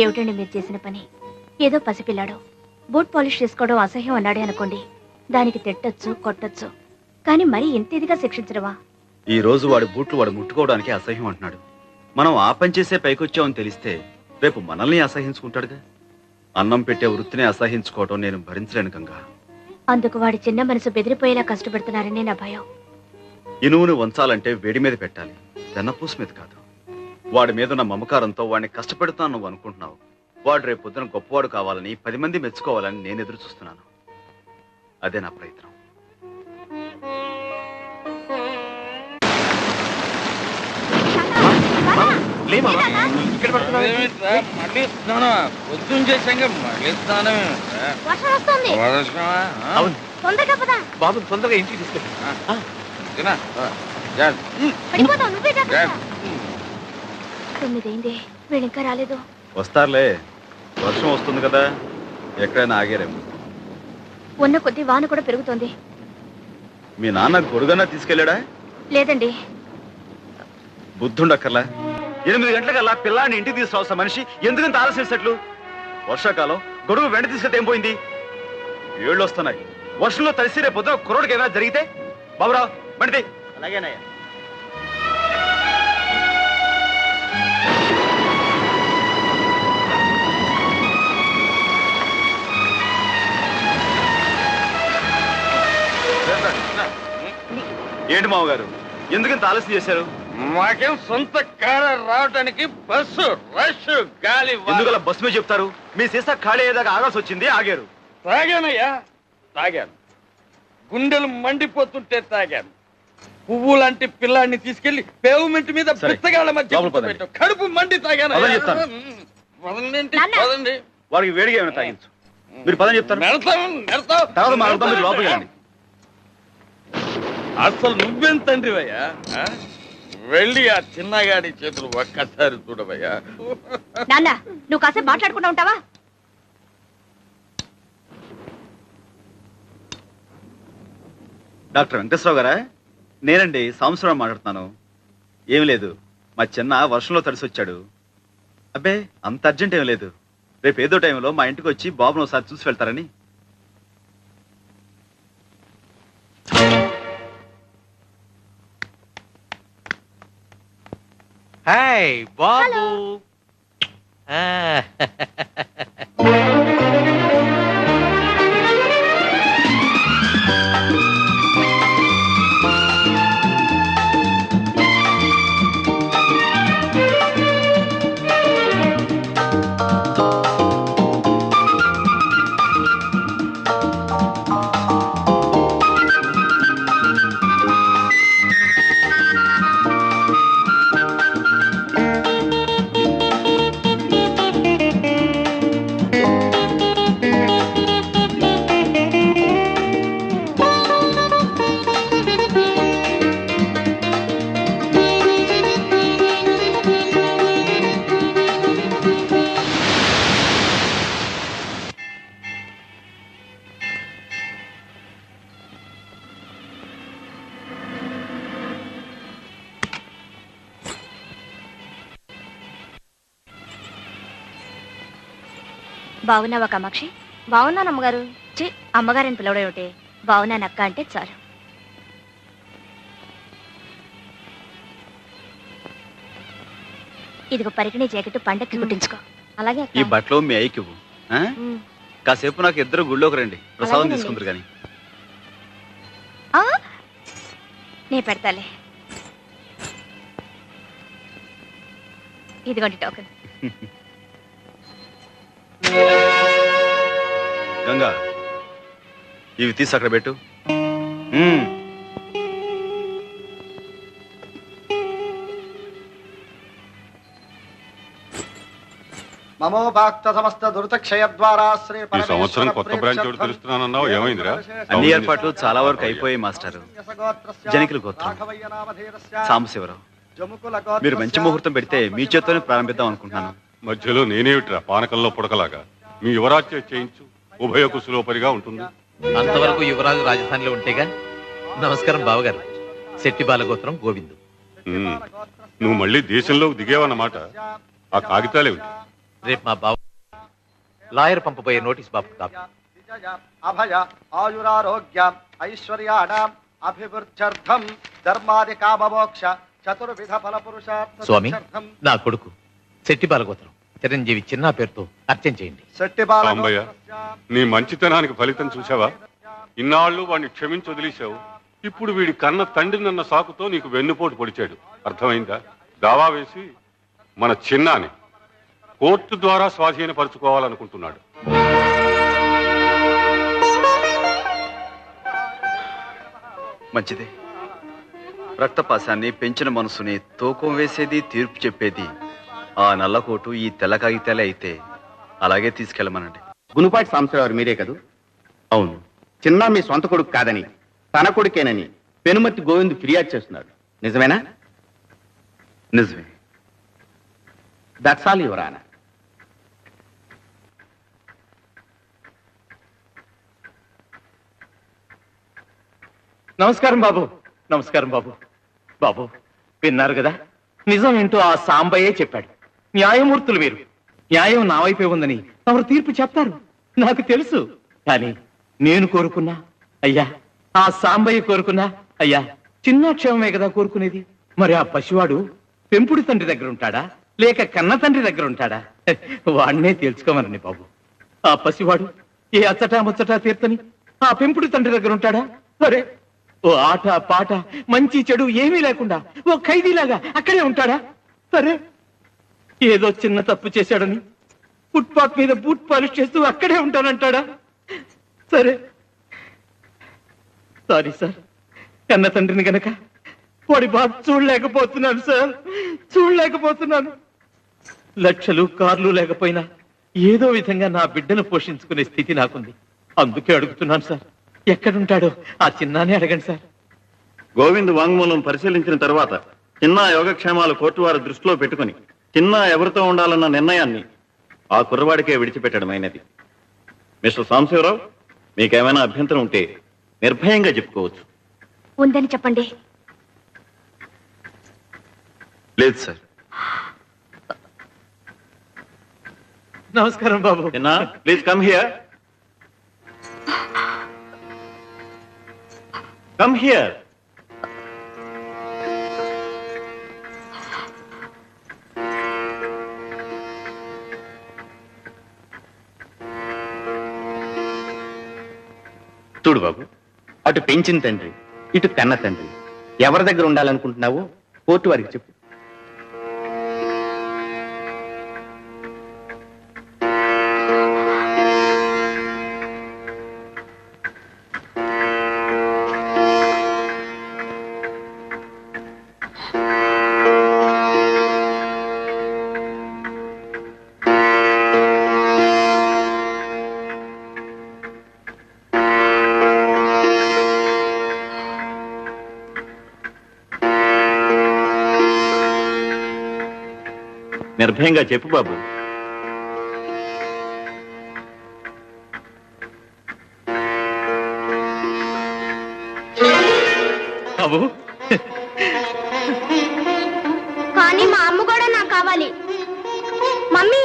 ఏమిటండి మీరు చేసిన పని? ఏదో పసిపిల్లాడు బూట్ పాలిష్ చేసుకోవడం అసహ్యం అన్నాడే అనుకోండి, దానికి తిట్టొచ్చు, కొట్టొచ్చు, కానీ మరీ ఇంత ఇదిగా శిక్షించడమా? ఈ రోజు వాడి బూట్లు వాడు ముట్టుకోవడానికి అసహ్యం అంటున్నాడు. మనం ఆ పని చేసే పైకొచ్చామని తెలిస్తే రేపు మనల్ని అసహించుకుంటాడుగా. అన్నం పెట్టే వృత్తిని అసహించుకోవటం నేను భరించలేను గంగా. అందుకు వాడి చిన్న మనసు బెదిరిపోయేలా కష్టపడుతున్నారని నా భయం. ఇనువును వంచాలంటే వేడి మీద పెట్టాలి, వెన్నపూస మీద కాదు. వాడి మీద ఉన్న మమకారంతో వాడిని కష్టపెడుతాను నువ్వు అనుకుంటున్నావు. వాడు రేపు పొద్దున గొప్పవాడు కావాలని, 10 మంది మెచ్చుకోవాలని నేను ఎదురు చూస్తున్నాను. అదే నా ప్రయత్నం. మళ్ళీ స్నానం పొద్దున్న చేశాక మళ్ళీ స్నానం. బాబు తొందరగా ఇంటికి తీసుకెళ్ళి. తొమ్మిదైంది, వీళ్ళు ఇంకా రాలేదు. వస్తారులే, వర్షం వస్తుంది కదా, ఎక్కడైనా ఆగారేమో. ఉన్న కొద్ది వాన కూడా పెరుగుతోంది. మీ నాన్న గొడుగన్నా తీసుకెళ్ళాడా? లేదండి. బుద్ధుండక్కర్లా. 8 గంటలకల్లా పిల్లాన్ని ఇంటికి తీసుకురావాల్సిన మనిషి ఎందుకంత ఆలస్యం? వర్షాకాలం గొడుగు వెంట తీసుకెళ్తే ఏం పోయింది? ఏళ్ళు వస్తున్నాయి, వర్షంలో తడిసి రేపు పొద్దున కుర్రోడికి ఏమైనా జరిగితే? బాబురావు బండి. అలాగేనయ్యా. ఏంటి మామగారు, ఎందుకంత ఆలస్యం చేశారు? మాకేం సొంత కారు రావడానికి బస్సు రష్ గాలి. ఎందుకలా బస్సు మీద చెప్తారు? మీ సీసా ఖాళీ అయ్యేదాకా ఆగాల్సి వచ్చింది, ఆగారు. తాగానయ్యా, తాగాను. గుండెలు మండిపోతుంటే తాగాను. పువ్వు లాంటి పిల్లాన్ని తీసుకెళ్లి పేవ్మెంట్ మీద పుస్తకాల మధ్య కడుపు మండి తాగాను. పదండి. వాడికి వేడిగా ఏమైనా తాగించు. మీరు పదని చెప్తారు. తర్వాత మా అర్థం మీరు లోపలికి వెళ్ళండి. అసలు నువ్వేం తండ్రివయ్యా? వెళ్ళి ఆ చిన్నగాడి చేతులు ఒక్కసారి చూడవయ్యా. నాన్న, నువ్వు కాసేపు మాట్లాడుకుంటూ ఉంటావా? డాక్టర్ వెంకటేశ్వరరావు గారా? నేనండి, సాంబశివరావు మాట్లాడుతున్నాను. ఏం లేదు, మా చిన్న వర్షంలో తడిసి వచ్చాడు. అబ్బే, అంత అర్జెంట్ ఏం లేదు. రేపు ఏదో టైంలో మా ఇంటికి వచ్చి బాబును ఒకసారి చూసి వెళ్తారని. హాయ్ బాబు. బాగున్నావా కామాక్షి? బాగున్నాను అమ్మగారు. అమ్మగారిని పిలవడం ఏమిటి? బాగున్నాను అక్క అంటే చాలు. ఇదిగో పరికిణీ జాకెట్ పండక్కి కుట్టించుకో. అలాగే. ఈ బట్టలు మీ అయ్యకి ఇవ్వు. కాసేపు నాకు ఇద్దరు గుళ్ళోకి రండి, ప్రసాదం తీసుకుందరు కానీ. నే పెడతాలే. ఇదిగోండి టోకెన్. గంగా ఇవి తీసి అక్కడ పెట్టు. మమో భక్త సమస్త దురితక్షయ ద్వారా శ్రీ ఈ సంవత్సరం కొత్త బ్రాంచ్ ఒకటి తెలుస్తున్నానన్నావు, ఏమైందిరా? అన్ని ఏర్పాట్లు చాలా వరకు అయిపోయాయి మాస్టర్. జనికుల గోత్రం సాంబశివరావు, మీరు మంచి ముహూర్తం పెడితే మీ చేత్తోనే ప్రారంభిద్దాం అనుకుంటున్నాను. మధ్యలో నేనేమిట్రా పానకంలో పుడకలాగా? మీ యువరాజ్య చేయించు, ఉభయ కుశలోపరిగా ఉంటుంది. అంతవరకు యువరాజు రాజధానిలో ఉంటేగా. నమస్కారం బావగారు. శెట్టి బాలగోత్రం గోవిందు. నువ్వు మళ్ళీ దేశంలోకి దిగేవన్నమాట. ఆ కాగితాలేమిటి? రేపు మా బావ లాయర్ పంపబోయే నోటీస్ బాబు కాపీ. అభయ ఆయురారోగ్య ఐశ్వర్యాణం అభివృద్ధ్యర్థం ధర్మాది కామమోక్ష చతుర్విధ ఫల పురుషార్థ. స్వామి, నా కొడుకు శెట్టి బాలగోత్రం చిరంజీవి చిన్న పేరుతో అర్చన చేయండి. సాంబయ్య, నీ మంచితనానికి ఫలితం చూసావా? ఇన్నాళ్ళు వాడిని క్షమించి వదిలేశావు. ఇప్పుడు వీడి కన్న తండ్రినన్న సాకుతో నీకు వెన్నుపోటు పొడిచాడు. అర్థమైందా? దావా వేసి మన చిన్నాని కోర్టు ద్వారా స్వాధీనపరుచుకోవాలనుకుంటున్నాడు. మంచిదే. రక్తపాశాన్ని పెంచిన మనసుని తూకం వేసేది, తీర్పు చెప్పేది ఆ నల్లకోటు ఈ తెల్ల కాగితాలే అయితే అలాగే తీసుకెళ్ళమనండి. గునుపాటి సాంబశివరావు మీరే కదూ? అవును. చిన్న మీ సొంత కొడుకు కాదని, తన కొడుకేనని పెనుమతి గోవింద్ ఫిర్యాదు చేస్తున్నాడు. నిజమేనా? నిజమే. That's all your honour. నమస్కారం బాబు. నమస్కారం బాబు. బాబు విన్నారు కదా, నిజం ఏంటో ఆ సాంబయ్యే చెప్పాడు. న్యాయమూర్తులు మీరు. న్యాయం నా వైపే ఉందని తమరు తీర్పు చెప్తారు, నాకు తెలుసు. కానీ నేను కోరుకున్నా అయ్యా, ఆ సాంబయ్య కోరుకున్నా అయ్యా, చిన్న క్షేమమే కదా కోరుకునేది. మరి ఆ పసివాడు పెంపుడు తండ్రి దగ్గర ఉంటాడా లేక కన్న తండ్రి దగ్గర ఉంటాడా? వాడినే తెలుసుకోమనండి బాబు. ఆ పసివాడు ఏ అచ్చటా ముచ్చటా తీర్తని ఆ పెంపుడు తండ్రి దగ్గర ఉంటాడా? సరే, ఓ ఆట పాట మంచి చెడు ఏమీ లేకుండా ఓ ఖైదీలాగా అక్కడే ఉంటాడా? సరే, ఏదో చిన్న తప్పు చేశాడని ఫుట్పాత్ మీద బూట్ పాలిష్ చేస్తూ అక్కడే ఉంటానంటాడా? సరే, సారీ సార్, కన్న తండ్రిని గనక వాడి బాధ చూడలేకపోతున్నాను సార్, చూడలేకపోతున్నాను. లక్షలు కార్లు లేకపోయినా ఏదో విధంగా నా బిడ్డను పోషించుకునే స్థితి నాకుంది. అందుకే అడుగుతున్నాను సార్, ఎక్కడుంటాడో ఆ చిన్నానే అడగండి సార్. గోవింద్ వాంగ్మూలం పరిశీలించిన తర్వాత చిన్న యోగక్షేమాలు కోర్టు వారి దృష్టిలో పెట్టుకుని చిన్న ఎవరితో ఉండాలన్న నిర్ణయాన్ని ఆ కుర్రవాడికే విడిచిపెట్టడమైనది. మిస్టర్ సాంబశివరావు, మీకేమైనా అభ్యంతరం ఉంటే నిర్భయంగా చెప్పుకోవచ్చు. ఉందని చెప్పండి. లేదు సార్. నమస్కారం బాబు. Please come here. Come here. చూడు బాబు, అటు పెంచిన తండ్రి, ఇటు కన్న తండ్రి, ఎవరి దగ్గర ఉండాలనుకుంటున్నావో కోర్టు వారికి చెప్పు. నిర్భయంగా చెప్పు బాబు. బాబు, కానీ మా అమ్మ కూడా నాకు కావాలి. మమ్మీ,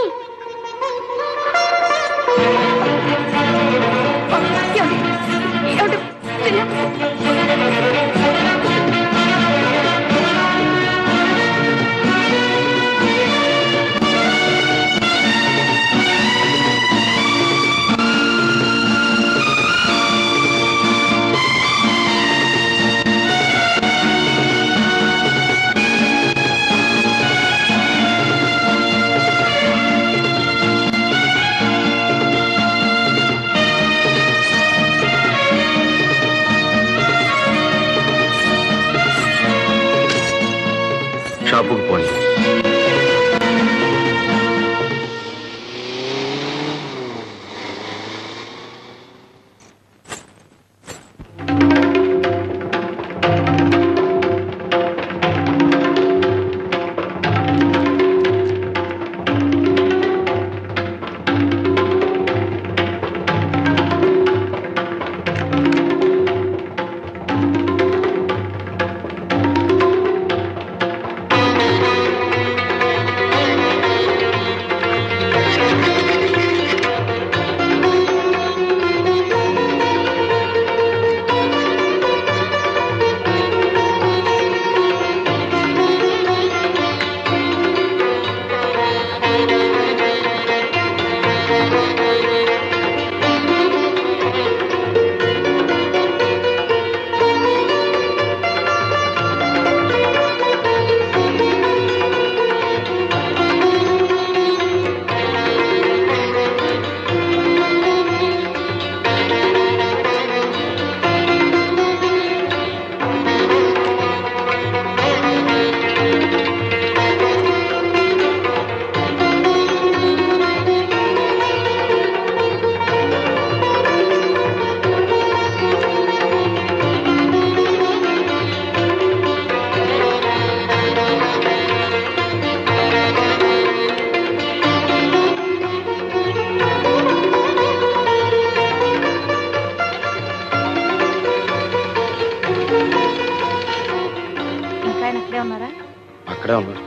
అక్కడే ఉన్నారు.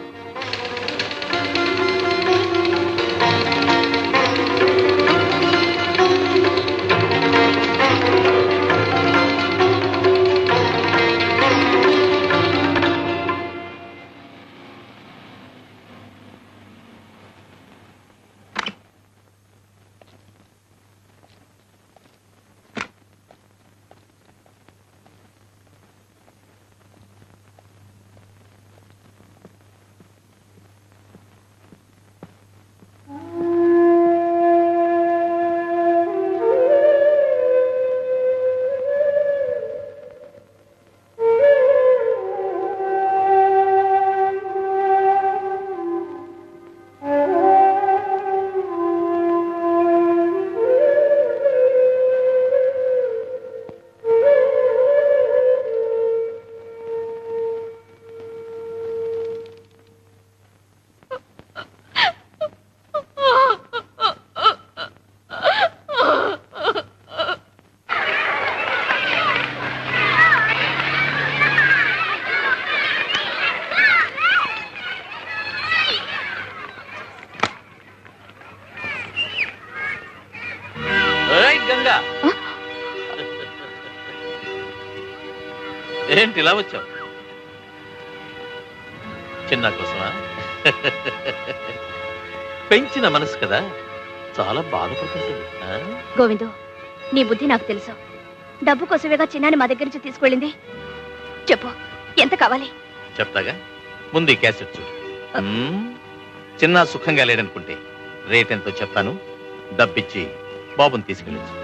ఏంటి ఇలా వచ్చావు? చిన్న కోసమా? పెంచిన మనసు కదా, చాలా బాధపడుతుంటుంది. గోవిందు, నీ బుద్ధి నాకు తెలుసు. డబ్బు కోసమేగా చిన్నాని మా దగ్గర నుంచి తీసుకెళ్ళింది. చెప్పు, ఎంత కావాలి? చెప్తాగా, ముందు ఈ క్యాసెట్ చూడు. చిన్న సుఖంగా లేడనుకుంటే రేట్ ఎంతో చెప్తాను, డబ్బిచ్చి బాబుని తీసుకెళ్ళచ్చు.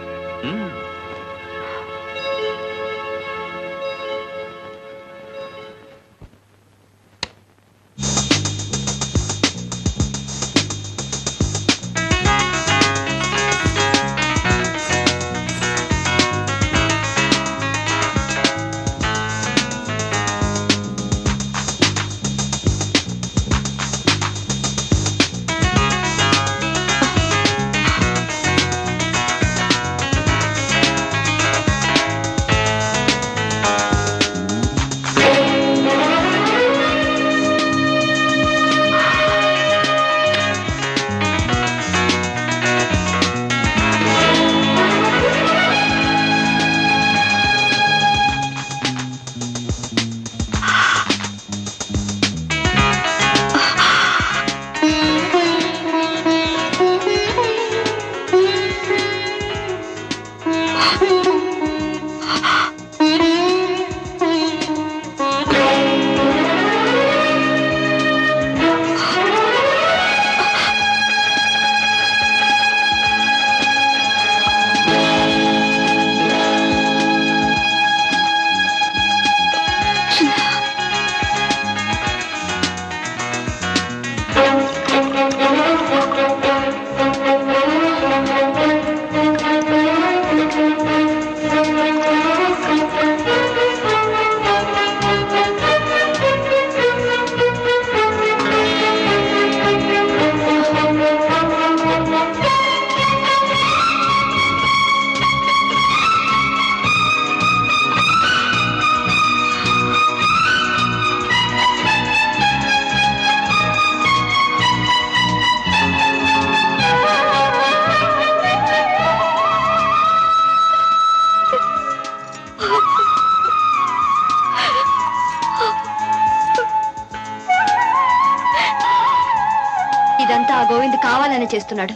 ఇదంతా ఆ గోవింద్ కావాలని చేస్తున్నాడు.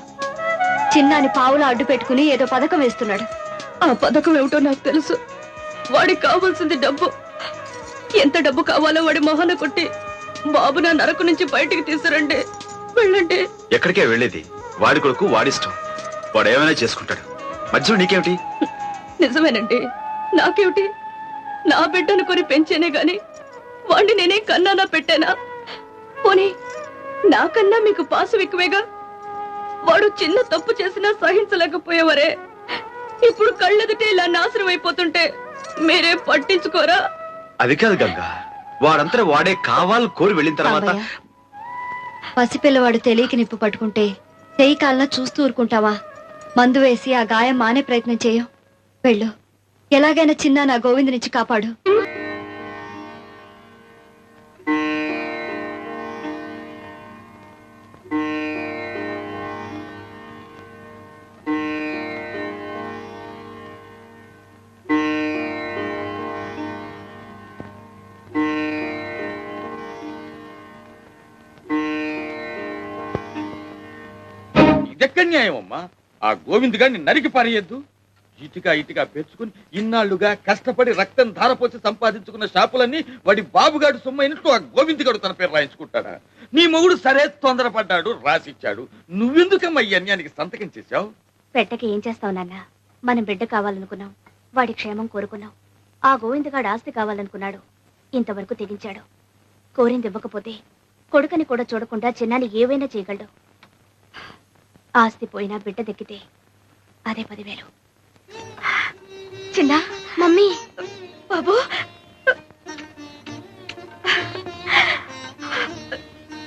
చిన్నాని పావులా అడ్డు పెట్టుకుని ఏదో పథకం వేస్తున్నాడు. ఆ పథకం ఏమిటో నాకు తెలుసు. వాడికి కావాల్సింది డబ్బు. ఎంత డబ్బు కావాలో వాడి మొహన కొట్టి బాబు నా నరకు నుంచి బయటికి తీసుకురండి. వెళ్ళండి. ఎక్కడికే వెళ్ళేది? వాడి కొడుకు వాడిష్టం, వాడు ఏమైనా చేసుకుంటాడు. మధ్యలో నీకేమిటి? నిజమేనండి, నాకేమిటి? నా బిడ్డను కొని పెంచేనే గాని వాడిని నేనే కన్నానా పెట్టానా? పోనీ నాకన్నా మీకు పాసు ఎక్కువేగా. వాడు చిన్న తప్పు చేసినా సహించలేకపోయేవరే. ఇప్పుడు కళ్ళెదుటే ఇలా నాశనం అయిపోతుంటే మీరే పట్టించుకోరా? అది కాదు గంగా, వాడంతా వాడే కావాలని కోరి వెళ్ళిన తర్వాత పసిపిల్లవాడు తెలియక నిప్పు పట్టుకుంటే చెయ్యి కాలన చూస్తూ ఊరుకుంటావా? మందు వేసి ఆ గాయం మానే ప్రయత్నం చేయం. వెళ్ళు, ఎలాగైనా చిన్న నా గోవింద్ నుంచి కాపాడు. ఇదెక్కడ న్యాయం అమ్మా? ఆ గోవింద్ గారిని నరికి పారేయద్దు. ఇటుగా పెంచుకుని ఇన్నాళ్లుగా కష్టపడి రక్తం ధారపోసి సంపాదించుకున్న షాపులన్నీ వాడి బాబుగాడు సొమ్మైనట్టు ఆ గోవింద్ గారు తన పేరు రాయించుకుంటాడా? నీ మొగుడు సరే తొందరపడ్డాడు, రాసిచ్చాడు. నువ్వెందుకమ్మా ఈ అన్యానికి సంతకం చేశావు? పెట్టకి ఏం చేస్తావు నాన్న? మనం బిడ్డ కావాలనుకున్నాం, వాడి క్షేమం కోరుకున్నాం. ఆ గోవిందగాడు ఆస్తి కావాలనుకున్నాడు, ఇంతవరకు తెగించాడు. కోరింది ఇవ్వకపోతే కొడుకని కూడా చూడకుండా చిన్నాని ఏవైనా చేయగలడు. ఆస్తి పోయినా బిడ్డ దక్కితే అదే 10,000. చిన్న మమ్మీ, బాబు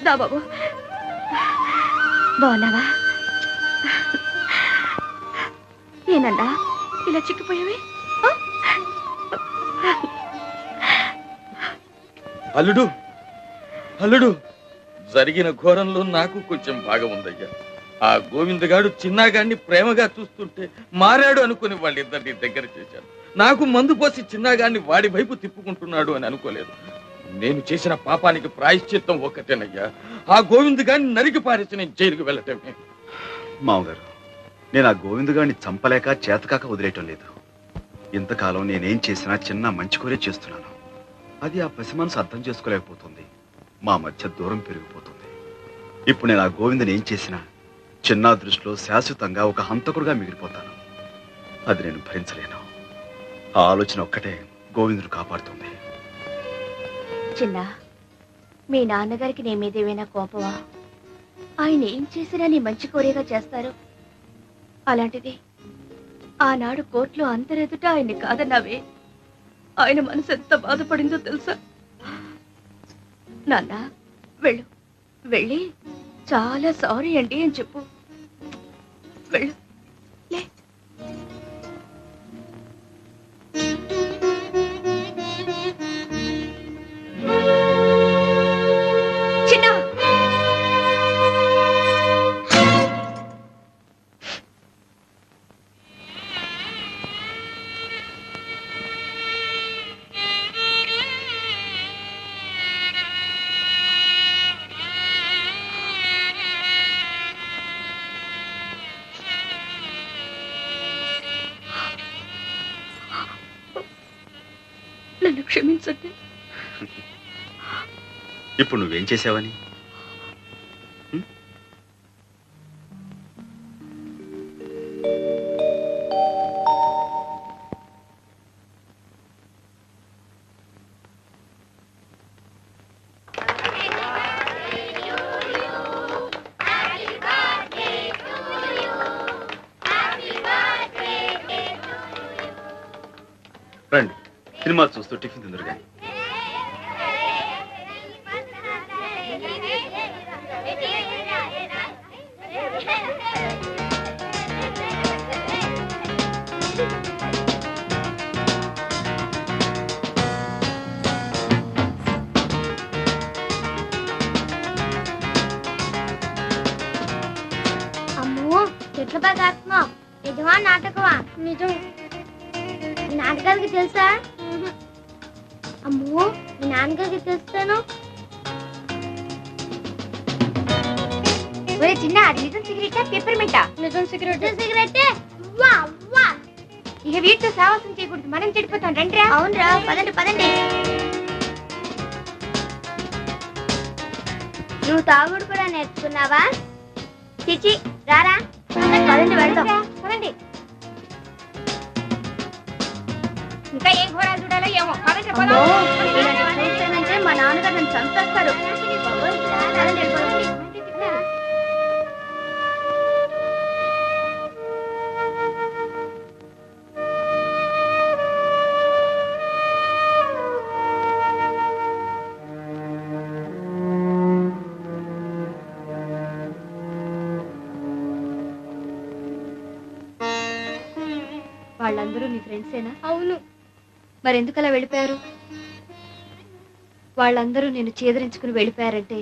దా బాబు. బాగున్నావా? ఏనన్నా ఇలా చిక్కిపోయావే? అల్లుడు అల్లుడు, జరిగిన ఘోరంలో నాకు కొంచెం భాగం ఉందయ్యా. ఆ గోవిందగాడు చిన్నాగాడిని ప్రేమగా చూస్తుంటే మారాడు అనుకుని వాళ్ళిద్దరిని దగ్గర చేశాను. నాకు మందు పోసి చిన్నాగాడిని వాడి వైపు తిప్పుకుంటున్నాడు అని అనుకోలేదు. నేను చేసిన పాపానికి ప్రాయశ్చిత్తం ఒక్కటేనయ్యా, ఆ గోవిందగాడిని నరికి పారేసి నేను జైలుకు వెళ్ళటమే. మామగారు, నేను ఆ గోవిందగాడిని చంపలేక చేతకాక వదిలేయటం లేదు. ఇంతకాలం నేనేం చేసినా చిన్న మంచి కోరే చేస్తున్నాను. అది ఆ పసి మనసు అర్థం చేసుకోలేకపోతుంది. మా మధ్య దూరం పెరిగిపోతుంది. ఇప్పుడు నేను ఆ గోవిందని ఏం చేసినా చిన్న దృష్టిలో శాశ్వతంగా ఒక హంతకుడుగా మిగిలిపోతాను. అది నేను భరించలేను. ఆ ఆలోచన ఒక్కటే గోవిందుడు కాపాడుతుంది. చిన్న, మీ నాన్నగారికి నీ మీద ఏమైనా కోపమా? ఆయన ఏం చేసినా నీ మంచి కోరేగా చేస్తారు. అలాంటిది ఆనాడు కోర్టులో అందరెదుట ఆయన్ని కాదన్నావే. ఆయన మనసు ఎంత బాధపడిందో తెలుసా? నాన్న, వెళ్ళు, వెళ్ళి చాలా సారీ అండి అని చెప్పు. వెళ్ళు. చిన్న, నన్ను క్షమించండి. ఇప్పుడు నువ్వేం చేసావని? రండి, సినిమా చూస్తూ టిఫిన్ తిందురు కానీ. అమ్మో, చెట్ల పై కాస్తున్నావు. నిజమా నాటకమా? నిజం. ఈ నాటకాలకి తెలుసా? అమ్మో, ఈ నాన్నగారికి తెలుస్తాను. ఒరే చిన్న అది నిజం సిగరెటా పెప్పర్మెంటా? నిజం సిగరెట్. సిగరెట్టే వా వా. ఇక వీటితో సాహసం చేయకూడదు, మనం చెడిపోతాం. రండిరా. అవునరా, పదండి పదండి. నువ్వు తాగుడు కూడా నేర్చుకున్నావా? చిచి రారా, పదండి వెళ్దాం. పదండి. ఇంకా ఏం ఘోరాలు చూడాలో ఏమో. పదండి, అమ్మో, పదం. ఇలాంటి పని చేశానంటే మా నాన్నగారు నన్ను చంపేస్తారు. పదండి, వెళ్ళిపోదాం. వాళ్ళందరూ నీ ఫ్రెండ్సేనా? అవును. మరెందుకు అలా వెళ్ళిపోయారు? వాళ్ళందరూ నేను చేదరించుకుని వెళ్ళిపోయారంటే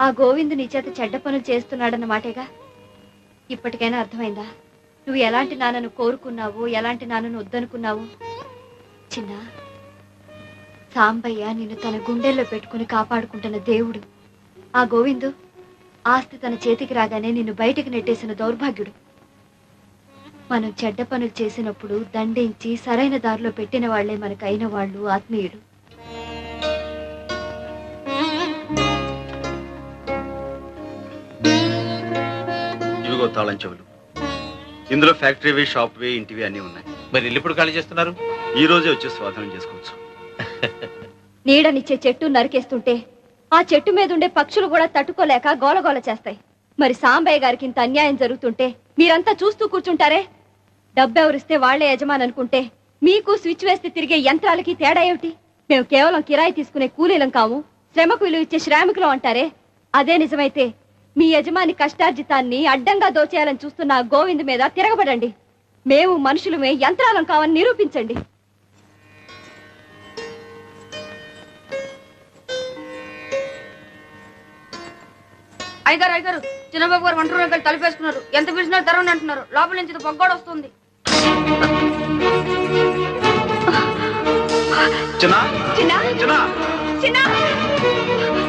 ఆ గోవిందు నీ చేత చెడ్డ పనులు చేస్తున్నాడన్నమాటేగా. ఇప్పటికైనా అర్థమైందా నువ్వు ఎలాంటి నాన్నను కోరుకున్నావో, ఎలాంటి నాన్నను వద్దనుకున్నావో? చిన్న సాంబయ్య నిన్ను తన గుండెల్లో పెట్టుకుని కాపాడుకుంటున్న దేవుడు. ఆ గోవిందు ఆస్తి తన చేతికి రాగానే నిన్ను బయటికి నెట్టేసిన దౌర్భాగ్యుడు. మనం చెడ్డ పనులు చేసినప్పుడు దండించి సరైన దారిలో పెట్టిన వాళ్లే మనకైన వాళ్ళు ఆత్మీయుడు. ఇవిగో తాళం చెవులు. ఇందులో ఫ్యాక్టరీవి, షాప్వి, ఇంటివి అన్నీ ఉన్నాయి. మరి ఇల్లు ఇప్పుడు ఖాళీ చేస్తున్నారు? ఈ రోజే వచ్చి స్వాధీనం చేసుకోవచ్చు. నీడనిచ్చే చెట్టు నరికేస్తుంటే ఆ చెట్టు మీద ఉండే పక్షులు కూడా తట్టుకోలేక గోలగోల చేస్తాయి. మరి సాంబయ్య గారికి ఇంత అన్యాయం జరుగుతుంటే మీరంతా చూస్తూ కూర్చుంటారే? డబ్బెవరిస్తే వాళ్లే యజమాని అనుకుంటే మీకు స్విచ్ వేస్తే తిరిగే యంత్రాలకి తేడా ఏమిటి? మేము కేవలం కిరాయి తీసుకునే కూలీలం కాము, శ్రమకు విలువ ఇచ్చే శ్రామికులం అంటారే? అదే నిజమైతే మీ యజమాని కష్టార్జితాన్ని అడ్డంగా దోచేయాలని చూస్తున్న గోవింద్ మీద తిరగబడండి. మేము మనుషులమే, యంత్రాలం కావని నిరూపించండి. అయ్యగారు అయ్యగారు, చిన్నబాబు గారు వంట రూమ్ తలుపేసుకున్నారు. ఎంత పిలిచినా తెరవని అంటున్నారు. లోపల నుంచి పొగ్గోడు వస్తుంది. చిన్నా చిన్నా చిన్నా చిన్నా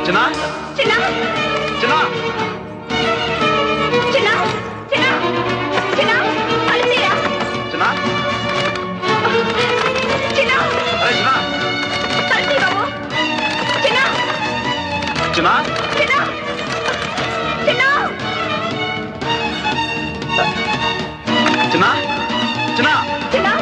చిన్నా చిన్నా చిన్నా చిన్నా చిన్నా చిన్నా చిన్నా చిన్నా చిన్నా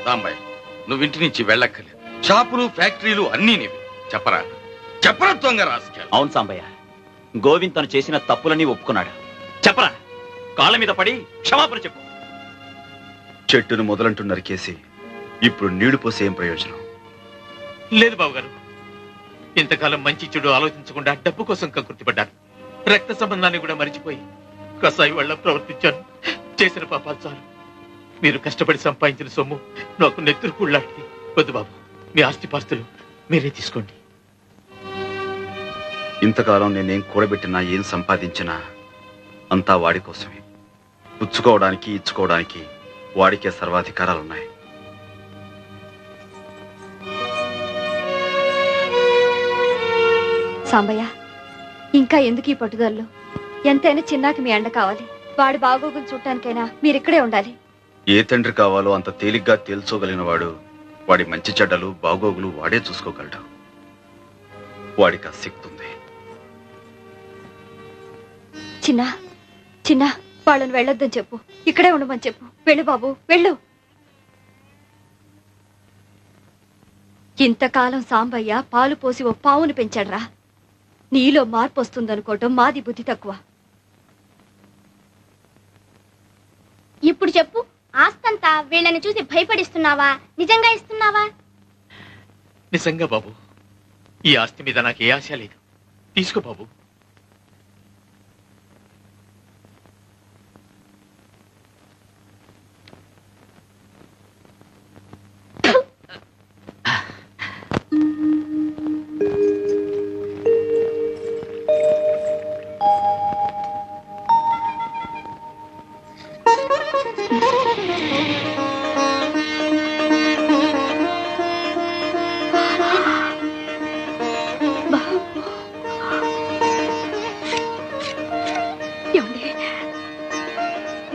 రాంబాయ్, నువ్వు ఇంటి నుంచి వెళ్ళక్కర్లేదు. షాపులు, ఫ్యాక్టరీలు అన్నీ నీవి. చెప్పరా చెప్పరా దొంగ రాస్కల్. అవును సాంబయ్య, గోవింద్ తను చేసిన తప్పులని ఒప్పుకున్నాడు. చెప్పరా, కాళ్ళ మీద పడి క్షమాపణ చెప్పు. చెట్టును మొదలంటూ నరికేసి ఇప్పుడు నీళ్లు పోసే ఏం ప్రయోజనం? లేదు బావగారు, ఇంతకాలం మంచి చెడు ఆలోచించకుండా డబ్బు కోసం కకృతిపడ్డాను. రక్త సంబంధాన్ని కూడా మరిచిపోయి కసాయి వాళ్ళ ప్రవర్తించాను. చేసిన పాపాలు చాలు. మీరు కష్టపడి సంపాదించిన సొమ్ము నాకు నెత్తురు కూళ్ళాంటిది. వద్దు బాబు, మీ ఆస్తిపాస్తులు మీరే తీసుకోండి. ఇంతకాలం నేనేం కూడబెట్టినా, ఏం సంపాదించినా అంతా వాడి కోసమే. పుచ్చుకోవడానికి, ఇచ్చుకోవడానికి వాడికే సర్వాధికారాలున్నాయి. సాంబయ్య, ఇంకా ఎందుకు ఈ పట్టుదలలో? ఎంతైనా చిన్నాకి మీ అండ కావాలి. వాడి బాగోగులు చూడటానికైనా మీరిక్కడే ఉండాలి. ఏ తండ్రి కావాలో అంత తేలిగ్గా తేల్చోగలిగిన వాడు వాడి మంచి చెడ్డలు, బాగోగులు వాడే చూసుకోగలడు. వాడికి ఆ శక్తి ఉంది. చిన్న చిన్న వాళ్ళని వెళ్ళొద్దని చెప్పు, ఇక్కడే ఉండమని చెప్పు. వెళ్ళు బాబు, వెళ్ళు. ఇంతకాలం సాంబయ్య పాలు పోసి ఓ పావును పెంచాడ్రా. నీలో మార్పు వస్తుందనుకోవటం మాది బుద్ధి తక్కువ. ఇప్పుడు చెప్పు, ఆస్తంతా వీళ్ళని చూసి భయపడిస్తున్నావా, నిజంగా ఇస్తున్నావా? నిజంగా బాబు, ఈ ఆస్తి మీద నాకు ఏ ఆశ లేదు. తీసుకో బాబు.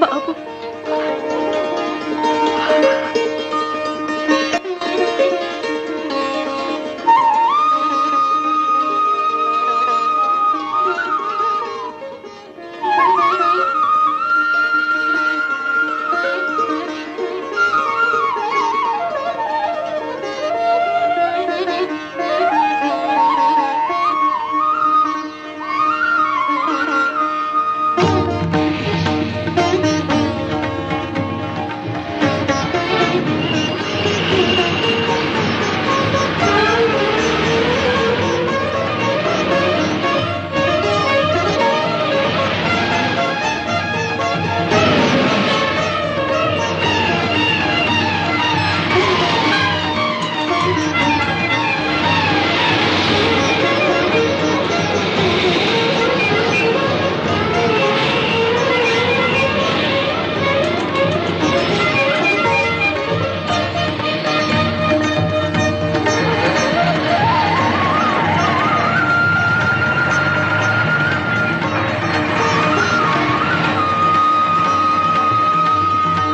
బాబు